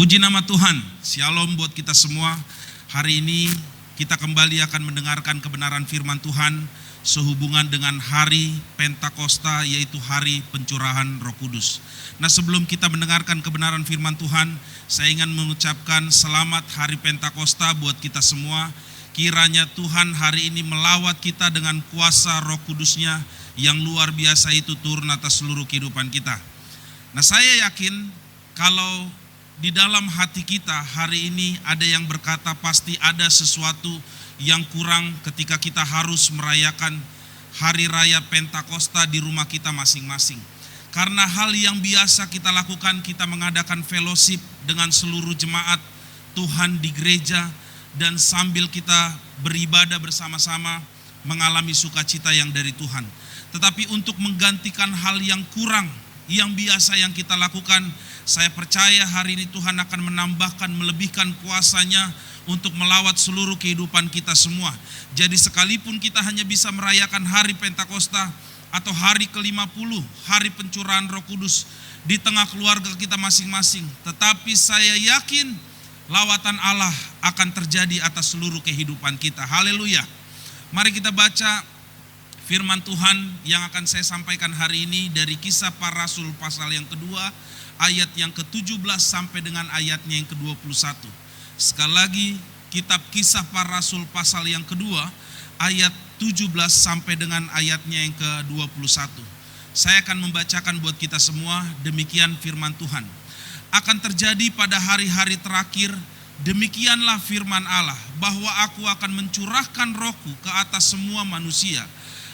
Puji nama Tuhan, Shalom buat kita semua. Hari ini kita kembali akan mendengarkan kebenaran firman Tuhan sehubungan dengan hari Pentakosta, yaitu hari pencurahan Roh Kudus. Nah, sebelum kita mendengarkan kebenaran firman Tuhan, saya ingin mengucapkan selamat hari Pentakosta buat kita semua. Kiranya Tuhan hari ini melawat kita dengan kuasa Roh Kudus-Nya yang luar biasa itu turun atas seluruh kehidupan kita. Nah, saya yakin kalau di dalam hati kita hari ini ada yang berkata pasti ada sesuatu yang kurang ketika kita harus merayakan hari raya Pentakosta di rumah kita masing-masing. Karena hal yang biasa kita lakukan, kita mengadakan fellowship dengan seluruh jemaat Tuhan di gereja, dan sambil kita beribadah bersama-sama mengalami sukacita yang dari Tuhan. Tetapi untuk menggantikan hal yang kurang yang biasa yang kita lakukan, saya percaya hari ini Tuhan akan menambahkan, melebihkan kuasa-Nya untuk melawat seluruh kehidupan kita semua. Jadi sekalipun kita hanya bisa merayakan hari Pentakosta atau hari ke-50, hari pencurahan Roh Kudus di tengah keluarga kita masing-masing, tetapi saya yakin lawatan Allah akan terjadi atas seluruh kehidupan kita. Haleluya. Mari kita baca firman Tuhan yang akan saya sampaikan hari ini dari Kisah Para Rasul pasal yang kedua, ayat yang ke-17 sampai dengan ayatnya yang ke-21. Sekali lagi, kitab Kisah Para Rasul pasal yang kedua, ayat 17 sampai dengan ayatnya yang ke-21. Saya akan membacakan buat kita semua, demikian firman Tuhan. Akan terjadi pada hari-hari terakhir, demikianlah firman Allah, bahwa aku akan mencurahkan rohku ke atas semua manusia.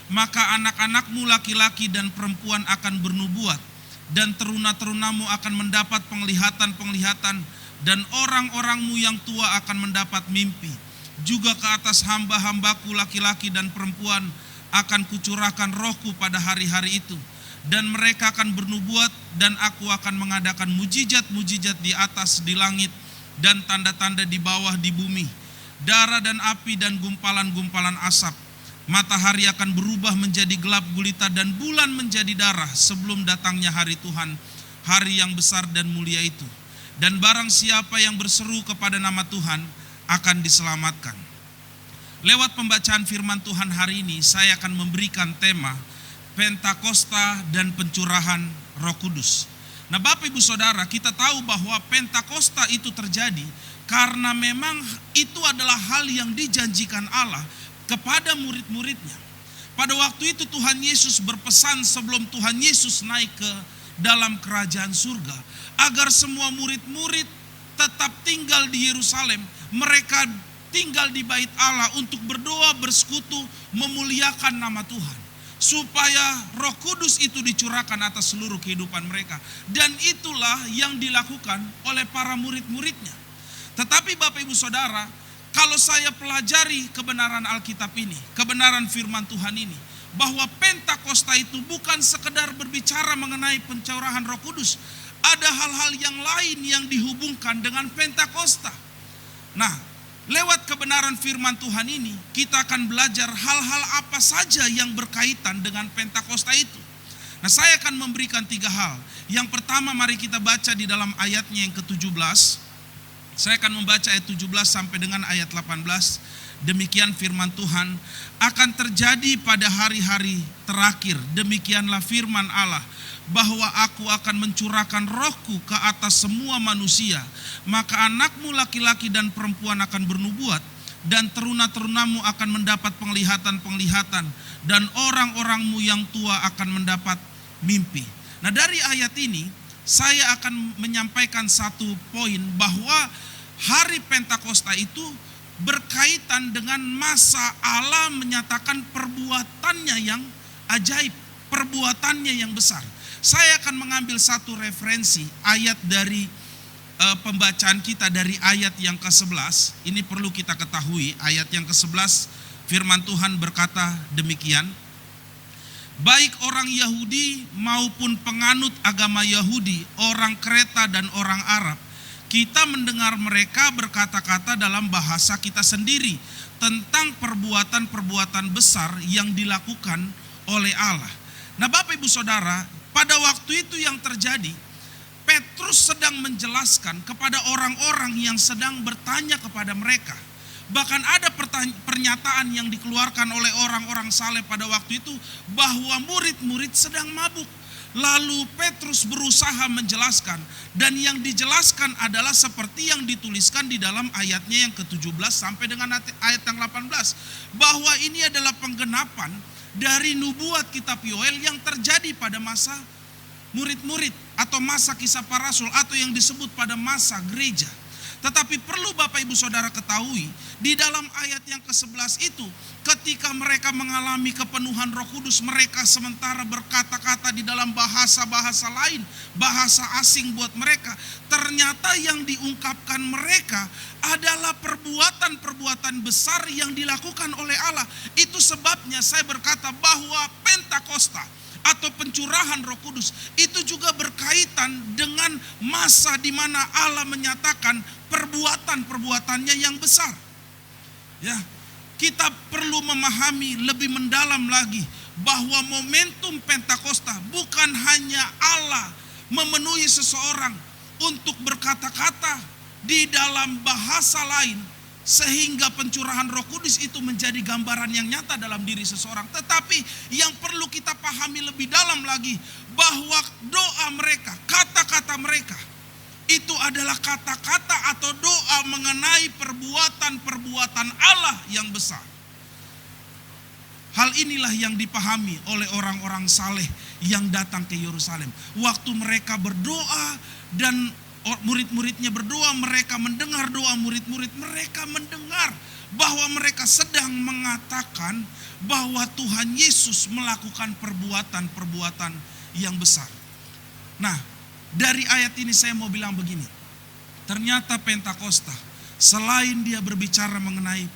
Maka anak-anakmu laki-laki dan perempuan akan bernubuat, dan teruna-terunamu akan mendapat penglihatan-penglihatan, dan orang-orangmu yang tua akan mendapat mimpi. Juga ke atas hamba-hambaku laki-laki dan perempuan akan kucurahkan rohku pada hari-hari itu, dan mereka akan bernubuat, dan aku akan mengadakan mujizat-mujizat di atas di langit, dan tanda-tanda di bawah di bumi, darah dan api dan gumpalan-gumpalan asap. Matahari akan berubah menjadi gelap gulita dan bulan menjadi darah sebelum datangnya hari Tuhan, hari yang besar dan mulia itu. Dan barang siapa yang berseru kepada nama Tuhan akan diselamatkan. Lewat pembacaan firman Tuhan hari ini, saya akan memberikan tema Pentakosta dan pencurahan Roh Kudus. Nah, Bapak Ibu Saudara, kita tahu bahwa Pentakosta itu terjadi karena memang itu adalah hal yang dijanjikan Allah kepada murid-muridnya. Pada waktu itu Tuhan Yesus berpesan sebelum Tuhan Yesus naik ke dalam kerajaan surga, agar semua murid-murid tetap tinggal di Yerusalem. Mereka tinggal di bait Allah untuk berdoa, bersekutu, memuliakan nama Tuhan, supaya Roh Kudus itu dicurahkan atas seluruh kehidupan mereka. Dan itulah yang dilakukan oleh para murid-muridnya. Tetapi Bapak Ibu Saudara, kalau saya pelajari kebenaran Alkitab ini, kebenaran firman Tuhan ini, bahwa Pentakosta itu bukan sekedar berbicara mengenai pencurahan Roh Kudus. Ada hal-hal yang lain yang dihubungkan dengan Pentakosta. Nah, lewat kebenaran firman Tuhan ini, kita akan belajar hal-hal apa saja yang berkaitan dengan Pentakosta itu. Nah, saya akan memberikan 3 hal. Yang pertama, mari kita baca di dalam ayatnya yang ke-17. Saya akan membaca ayat 17 sampai dengan ayat 18. Demikian firman Tuhan, akan terjadi pada hari-hari terakhir, demikianlah firman Allah, bahwa aku akan mencurahkan rohku ke atas semua manusia. Maka anakmu laki-laki dan perempuan akan bernubuat, dan teruna-terunamu akan mendapat penglihatan-penglihatan, dan orang-orangmu yang tua akan mendapat mimpi. Nah, dari ayat ini saya akan menyampaikan satu poin, bahwa hari Pentakosta itu berkaitan dengan masa Allah menyatakan perbuatannya yang ajaib, perbuatannya yang besar. Saya akan mengambil satu referensi ayat dari pembacaan kita dari ayat yang ke-11. Ini perlu kita ketahui, ayat yang ke-11 firman Tuhan berkata demikian. Baik orang Yahudi maupun penganut agama Yahudi, orang Kreta dan orang Arab, kita mendengar mereka berkata-kata dalam bahasa kita sendiri tentang perbuatan-perbuatan besar yang dilakukan oleh Allah. Nah, Bapak Ibu Saudara, pada waktu itu yang terjadi, Petrus sedang menjelaskan kepada orang-orang yang sedang bertanya kepada mereka. Bahkan ada pernyataan yang dikeluarkan oleh orang-orang saleh pada waktu itu bahwa murid-murid sedang mabuk. Lalu Petrus berusaha menjelaskan, dan yang dijelaskan adalah seperti yang dituliskan di dalam ayatnya yang ke-17 sampai dengan ayat yang 18, bahwa ini adalah penggenapan dari nubuat kitab Yoel yang terjadi pada masa murid-murid atau masa kisah para rasul atau yang disebut pada masa gereja. Tetapi perlu Bapak Ibu Saudara ketahui, di dalam ayat yang ke-11 itu, ketika mereka mengalami kepenuhan Roh Kudus, mereka sementara berkata-kata di dalam bahasa-bahasa lain, bahasa asing buat mereka. Ternyata yang diungkapkan mereka adalah perbuatan-perbuatan besar yang dilakukan oleh Allah. Itu sebabnya saya berkata bahwa Pentakosta atau pencurahan Roh Kudus itu juga berkaitan dengan masa di mana Allah menyatakan perbuatan-perbuatannya yang besar. Ya, kita perlu memahami lebih mendalam lagi bahwa momentum Pentakosta bukan hanya Allah memenuhi seseorang untuk berkata-kata di dalam bahasa lain sehingga pencurahan Roh Kudus itu menjadi gambaran yang nyata dalam diri seseorang. Tetapi yang perlu kita pahami lebih dalam lagi bahwa doa mereka, kata-kata mereka itu adalah kata-kata atau doa mengenai perbuatan-perbuatan Allah yang besar. Hal inilah yang dipahami oleh orang-orang saleh yang datang ke Yerusalem. Waktu mereka berdoa dan murid-muridnya berdoa, mereka mendengar doa murid-murid, mereka mendengar bahwa mereka sedang mengatakan bahwa Tuhan Yesus melakukan perbuatan-perbuatan yang besar. Nah, dari ayat ini saya mau bilang begini. Ternyata Pentakosta selain dia berbicara mengenai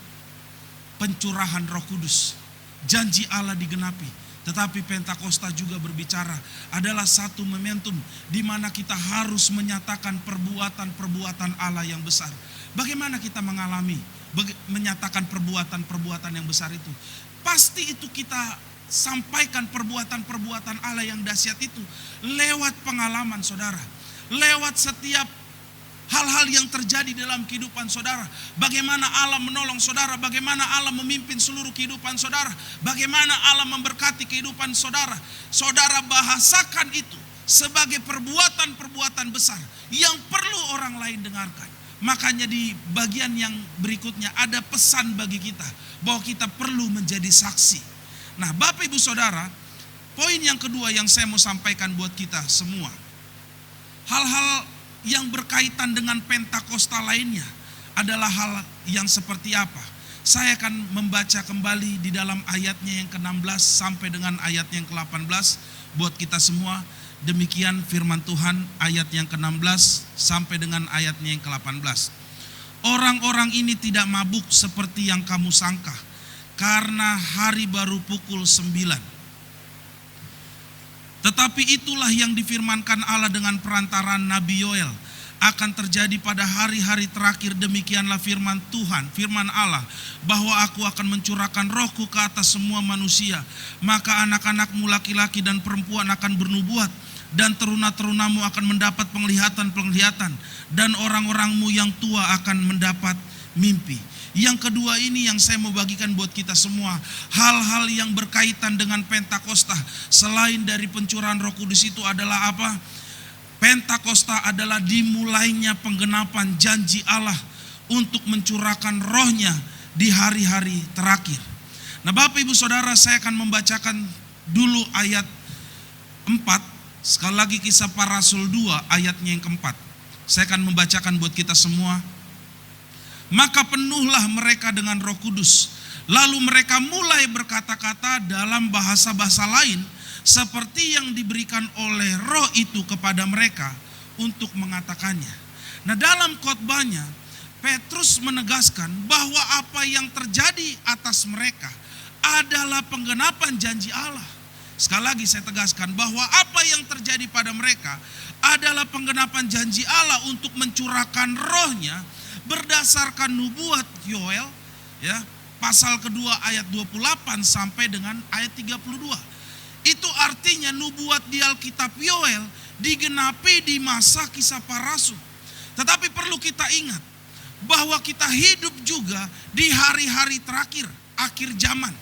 pencurahan Roh Kudus, janji Allah digenapi, tetapi Pentakosta juga berbicara adalah satu momentum di mana kita harus menyatakan perbuatan-perbuatan Allah yang besar. Bagaimana kita menyatakan perbuatan-perbuatan yang besar itu? Pasti itu kita sampaikan perbuatan-perbuatan Allah yang dahsyat itu lewat pengalaman saudara, lewat setiap hal-hal yang terjadi dalam kehidupan saudara. Bagaimana Allah menolong saudara, bagaimana Allah memimpin seluruh kehidupan saudara, bagaimana Allah memberkati kehidupan saudara. Saudara bahasakan itu sebagai perbuatan-perbuatan besar yang perlu orang lain dengarkan. Makanya di bagian yang berikutnya ada pesan bagi kita bahwa kita perlu menjadi saksi. Nah, Bapak Ibu Saudara, poin yang kedua yang saya mau sampaikan buat kita semua, hal-hal yang berkaitan dengan Pentakosta lainnya adalah hal yang seperti apa? Saya akan membaca kembali di dalam ayatnya yang ke-16 sampai dengan ayatnya yang ke-18 buat kita semua. Demikian firman Tuhan, ayat yang ke-16 sampai dengan ayatnya yang ke-18. Orang-orang ini tidak mabuk seperti yang kamu sangka, karena hari baru pukul 9. Tetapi itulah yang difirmankan Allah dengan perantaraan Nabi Yoel akan terjadi pada hari-hari terakhir. Demikianlah firman Tuhan, firman Allah, bahwa aku akan mencurahkan rohku ke atas semua manusia. Maka anak-anakmu laki-laki dan perempuan akan bernubuat, dan teruna-terunamu akan mendapat penglihatan-penglihatan, dan orang-orangmu yang tua akan mendapat mimpi. Yang kedua ini yang saya mau bagikan buat kita semua, hal-hal yang berkaitan dengan Pentakosta selain dari pencurahan Roh Kudus itu adalah apa? Pentakosta adalah dimulainya penggenapan janji Allah untuk mencurahkan rohnya di hari-hari terakhir. Nah, Bapak Ibu Saudara, saya akan membacakan dulu ayat 4, sekali lagi Kisah Para Rasul 2 ayatnya yang keempat. Saya akan membacakan buat kita semua. Maka penuhlah mereka dengan Roh Kudus, lalu mereka mulai berkata-kata dalam bahasa-bahasa lain seperti yang diberikan oleh Roh itu kepada mereka untuk mengatakannya. Nah, dalam khotbahnya Petrus menegaskan bahwa apa yang terjadi atas mereka adalah penggenapan janji Allah. Sekali lagi saya tegaskan bahwa apa yang terjadi pada mereka adalah penggenapan janji Allah untuk mencurahkan rohnya berdasarkan nubuat Yoel, ya, pasal kedua ayat 28 sampai dengan ayat 32. Itu artinya nubuat di Alkitab Yoel digenapi di masa Kisah Para Rasul. Tetapi perlu kita ingat bahwa kita hidup juga di hari-hari terakhir, akhir zaman.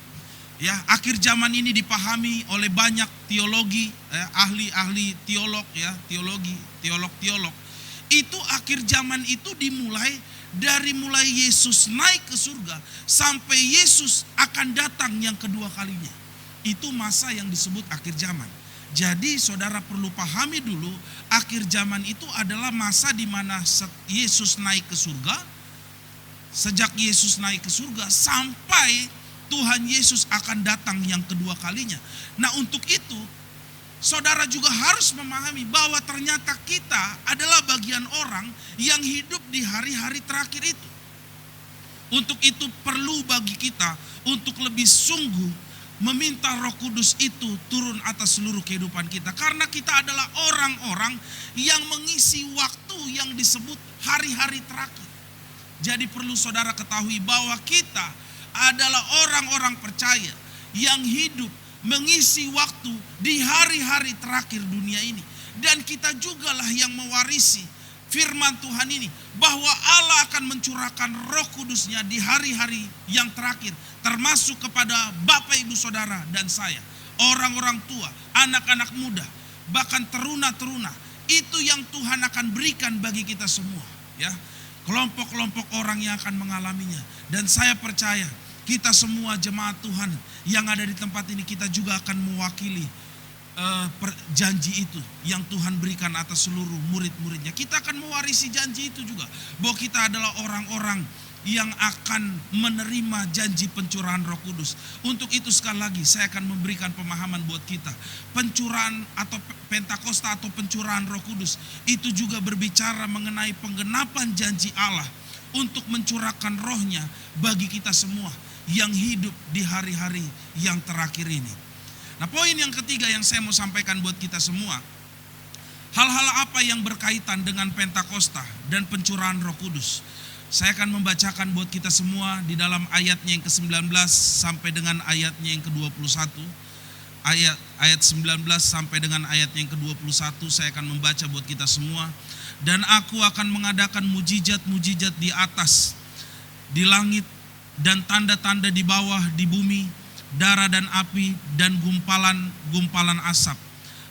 Ya, akhir zaman ini dipahami oleh banyak teologi, ahli-ahli teolog, ya, teolog. Itu akhir zaman itu dimulai dari mulai Yesus naik ke surga sampai Yesus akan datang yang kedua kalinya. Itu masa yang disebut akhir zaman. Jadi saudara perlu pahami dulu, akhir zaman itu adalah masa di mana Yesus naik ke surga. Sejak Yesus naik ke surga sampai Tuhan Yesus akan datang yang kedua kalinya. Nah, untuk itu saudara juga harus memahami bahwa ternyata kita adalah bagian orang yang hidup di hari-hari terakhir itu. Untuk itu perlu bagi kita untuk lebih sungguh meminta Roh Kudus itu turun atas seluruh kehidupan kita. Karena kita adalah orang-orang yang mengisi waktu yang disebut hari-hari terakhir. Jadi perlu saudara ketahui bahwa kita adalah orang-orang percaya yang hidup mengisi waktu di hari-hari terakhir dunia ini. Dan kita jugalah yang mewarisi firman Tuhan ini, bahwa Allah akan mencurahkan Roh Kudusnya di hari-hari yang terakhir, termasuk kepada Bapak Ibu Saudara dan saya, orang-orang tua, anak-anak muda, bahkan teruna-teruna. Itu yang Tuhan akan berikan bagi kita semua, ya. Kelompok-kelompok orang yang akan mengalaminya. Dan saya percaya kita semua jemaat Tuhan yang ada di tempat ini, kita juga akan mewakili janji itu yang Tuhan berikan atas seluruh murid-muridnya. Kita akan mewarisi janji itu juga, bahwa kita adalah orang-orang yang akan menerima janji pencurahan Roh Kudus. Untuk itu sekali lagi saya akan memberikan pemahaman buat kita. Pencurahan atau Pentakosta atau pencurahan Roh Kudus itu juga berbicara mengenai penggenapan janji Allah untuk mencurahkan rohnya bagi kita semua yang hidup di hari-hari yang terakhir ini. Nah, poin yang ketiga yang saya mau sampaikan buat kita semua, hal-hal apa yang berkaitan dengan Pentakosta dan pencurahan Roh Kudus. Saya akan membacakan buat kita semua di dalam ayatnya yang ke-19 sampai dengan ayatnya yang ke-21. Ayat 19 sampai dengan ayatnya yang ke-21 saya akan membaca buat kita semua. Dan aku akan mengadakan mujizat-mujizat di atas, di langit, dan tanda-tanda di bawah di bumi, darah dan api dan gumpalan asap.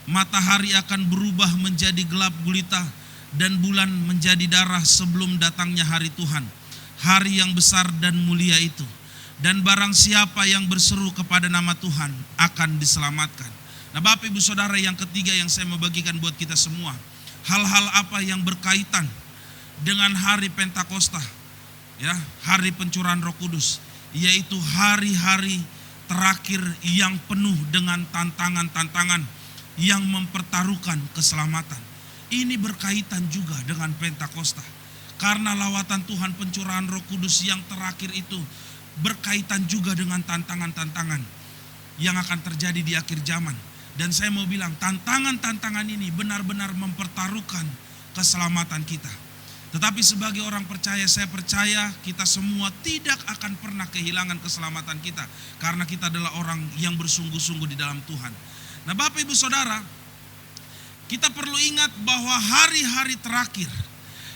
Matahari akan berubah menjadi gelap gulita dan bulan menjadi darah sebelum datangnya hari Tuhan, hari yang besar dan mulia itu. Dan barang siapa yang berseru kepada nama Tuhan akan diselamatkan. Nah, Bapak Ibu Saudara, yang ketiga yang saya mau bagikan buat kita semua, hal-hal apa yang berkaitan dengan hari Pentakosta, ya, hari pencurahan Roh Kudus, yaitu hari-hari terakhir yang penuh dengan tantangan-tantangan yang mempertaruhkan keselamatan. Ini berkaitan juga dengan Pentakosta, karena lawatan Tuhan pencurahan Roh Kudus yang terakhir itu berkaitan juga dengan tantangan-tantangan yang akan terjadi di akhir zaman. Dan saya mau bilang, tantangan-tantangan ini benar-benar mempertaruhkan keselamatan kita. Tetapi sebagai orang percaya, saya percaya kita semua tidak akan pernah kehilangan keselamatan kita, karena kita adalah orang yang bersungguh-sungguh di dalam Tuhan. Nah, Bapak Ibu Saudara, kita perlu ingat bahwa hari-hari terakhir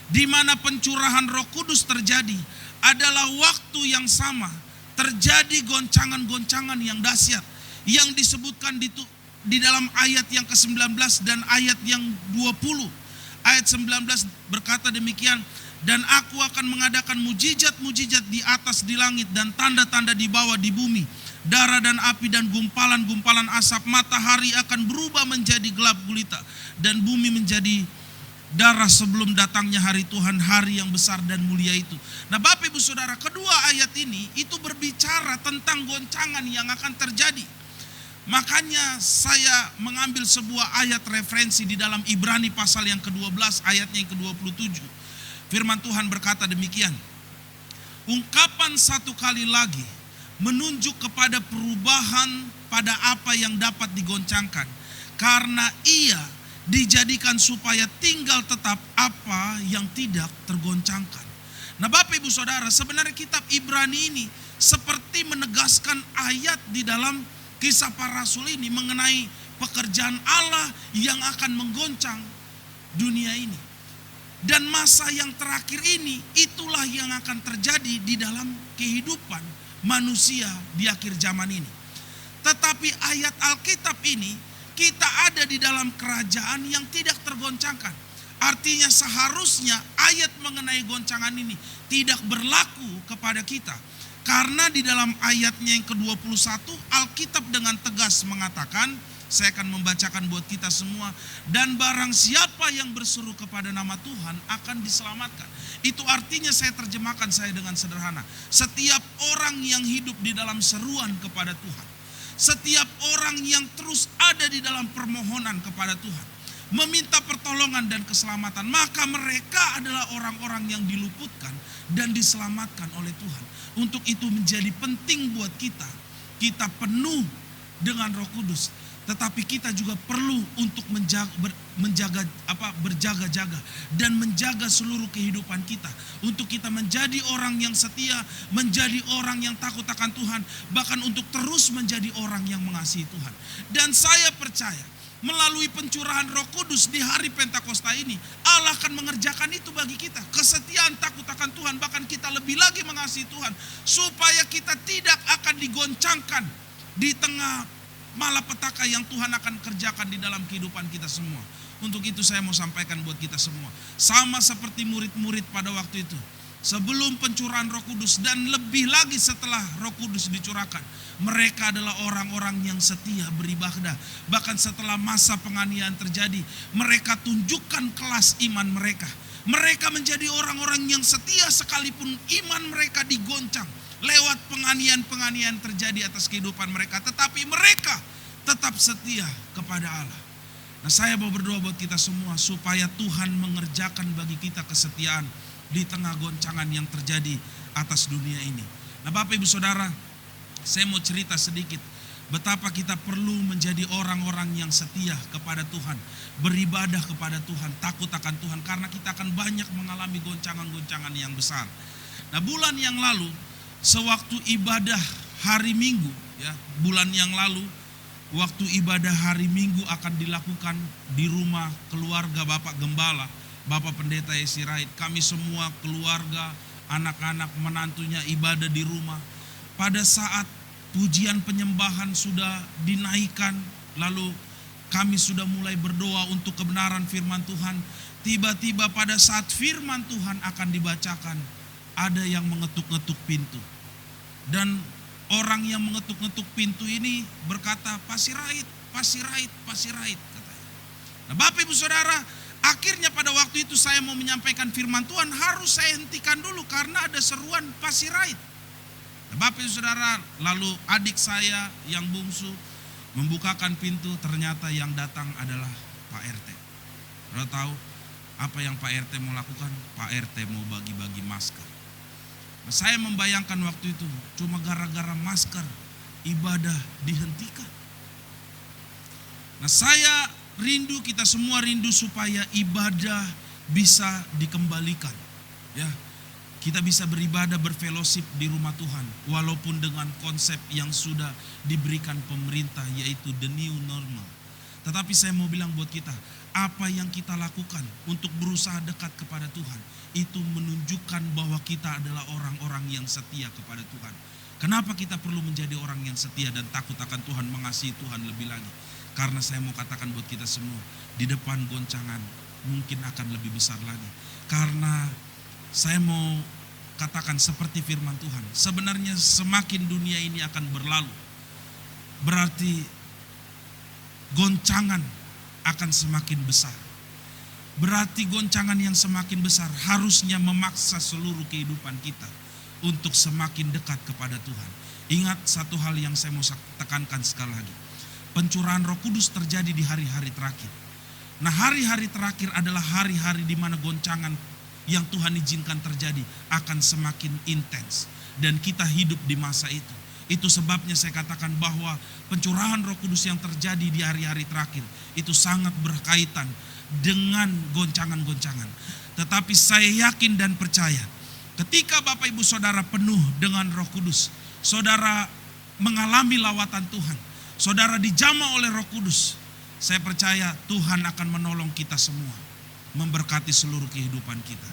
di mana pencurahan Roh Kudus terjadi adalah waktu yang sama terjadi goncangan-goncangan yang dahsyat yang disebutkan di dalam ayat yang ke-19 dan ayat yang 20. Ayat 19 berkata demikian, dan aku akan mengadakan mujizat-mujizat di atas di langit dan tanda-tanda di bawah di bumi, darah dan api dan gumpalan-gumpalan asap. Matahari akan berubah menjadi gelap gulita dan bumi menjadi darah sebelum datangnya hari Tuhan, hari yang besar dan mulia itu. Nah, Bapak Ibu Saudara, kedua ayat ini itu berbicara tentang goncangan yang akan terjadi. Makanya saya mengambil sebuah ayat referensi di dalam Ibrani pasal yang ke-12 ayatnya yang ke-27. Firman Tuhan berkata demikian, ungkapan satu kali lagi menunjuk kepada perubahan pada apa yang dapat digoncangkan, karena ia dijadikan supaya tinggal tetap apa yang tidak tergoncangkan. Nah, Bapak Ibu Saudara, sebenarnya kitab Ibrani ini seperti menegaskan ayat di dalam Kisah Para Rasul ini mengenai pekerjaan Allah yang akan menggoncang dunia ini. Dan masa yang terakhir ini itulah yang akan terjadi di dalam kehidupan manusia di akhir zaman ini. Tetapi ayat Alkitab ini, kita ada di dalam kerajaan yang tidak tergoncangkan. Artinya seharusnya ayat mengenai goncangan ini tidak berlaku kepada kita. Karena di dalam ayatnya yang ke-21 Alkitab dengan tegas mengatakan, saya akan membacakan buat kita semua, dan barang siapa yang berseru kepada nama Tuhan akan diselamatkan. Itu artinya saya terjemahkan saya dengan sederhana. Setiap orang yang hidup di dalam seruan kepada Tuhan, setiap orang yang terus ada di dalam permohonan kepada Tuhan, meminta pertolongan dan keselamatan, maka mereka adalah orang-orang yang diluputkan dan diselamatkan oleh Tuhan. Untuk itu menjadi penting buat kita, kita penuh dengan Roh Kudus. Tetapi kita juga perlu untuk berjaga-jaga dan menjaga seluruh kehidupan kita. Untuk kita menjadi orang yang setia, menjadi orang yang takut akan Tuhan, bahkan untuk terus menjadi orang yang mengasihi Tuhan. Dan saya percaya melalui pencurahan Roh Kudus di hari Pentakosta ini, Allah akan mengerjakan itu bagi kita. Kesetiaan, takut akan Tuhan, bahkan kita lebih lagi mengasihi Tuhan, supaya kita tidak akan digoncangkan di tengah malapetaka yang Tuhan akan kerjakan di dalam kehidupan kita semua. Untuk itu saya mau sampaikan buat kita semua, sama seperti murid-murid pada waktu itu, sebelum pencurahan Roh Kudus dan lebih lagi setelah Roh Kudus dicurahkan, mereka adalah orang-orang yang setia beribadah. Bahkan setelah masa penganiayaan terjadi, mereka tunjukkan kelas iman mereka. Mereka menjadi orang-orang yang setia sekalipun iman mereka digoncang lewat penganiayaan-penganiayaan terjadi atas kehidupan mereka. Tetapi mereka tetap setia kepada Allah. Nah, saya mau berdoa buat kita semua supaya Tuhan mengerjakan bagi kita kesetiaan di tengah goncangan yang terjadi atas dunia ini. Nah, Bapak Ibu Saudara, saya mau cerita sedikit betapa kita perlu menjadi orang-orang yang setia kepada Tuhan, beribadah kepada Tuhan, takut akan Tuhan, karena kita akan banyak mengalami goncangan-goncangan yang besar. Nah, bulan yang lalu sewaktu ibadah hari Minggu, ya, bulan yang lalu, waktu ibadah hari Minggu akan dilakukan di rumah keluarga Bapak Gembala, Bapak Pendeta Yesirait. Kami semua keluarga, anak-anak, menantunya ibadah di rumah. Pada saat pujian penyembahan sudah dinaikkan, lalu kami sudah mulai berdoa untuk kebenaran firman Tuhan. Tiba-tiba pada saat firman Tuhan akan dibacakan, ada yang mengetuk-ngetuk pintu. Dan orang yang mengetuk-ngetuk pintu ini berkata, Pak Sirait, Pak Sirait, Pak Sirait, katanya. Nah, Bapak Ibu Saudara, akhirnya pada waktu itu saya mau menyampaikan firman Tuhan, harus saya hentikan dulu karena ada seruan Pak Sirait. Nah, Bapak Ibu Saudara, lalu adik saya yang bungsu membukakan pintu, ternyata yang datang adalah Pak RT. Saudara tahu apa yang Pak RT mau lakukan? Pak RT mau bagi-bagi masker. Nah, saya membayangkan waktu itu cuma gara-gara masker ibadah dihentikan. Nah, saya rindu, kita semua rindu supaya ibadah bisa dikembalikan. Ya, kita bisa beribadah, berfellowship di rumah Tuhan walaupun dengan konsep yang sudah diberikan pemerintah, yaitu the new normal. Tetapi saya mau bilang buat kita, apa yang kita lakukan untuk berusaha dekat kepada Tuhan, itu menunjukkan bahwa kita adalah orang-orang yang setia kepada Tuhan. Kenapa kita perlu menjadi orang yang setia dan takut akan Tuhan, mengasihi Tuhan lebih lagi? Karena saya mau katakan buat kita semua, di depan goncangan mungkin akan lebih besar lagi. Karena saya mau katakan seperti firman Tuhan, sebenarnya semakin dunia ini akan berlalu, berarti goncangan akan semakin besar. Berarti goncangan yang semakin besar harusnya memaksa seluruh kehidupan kita untuk semakin dekat kepada Tuhan. Ingat satu hal yang saya mau tekankan sekali lagi. Pencurahan Roh Kudus terjadi di hari-hari terakhir. Nah, hari-hari terakhir adalah hari-hari di mana goncangan yang Tuhan izinkan terjadi akan semakin intens. Dan kita hidup di masa itu. Itu sebabnya saya katakan bahwa pencurahan Roh Kudus yang terjadi di hari-hari terakhir itu sangat berkaitan dengan goncangan-goncangan. Tetapi saya yakin dan percaya, ketika Bapak Ibu Saudara penuh dengan Roh Kudus, saudara mengalami lawatan Tuhan, saudara dijamah oleh Roh Kudus, Saya percaya Tuhan akan menolong kita semua, memberkati seluruh kehidupan kita.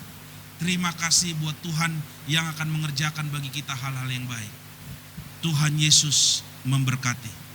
Terima kasih buat Tuhan yang akan mengerjakan bagi kita hal-hal yang baik. Tuhan Yesus memberkati.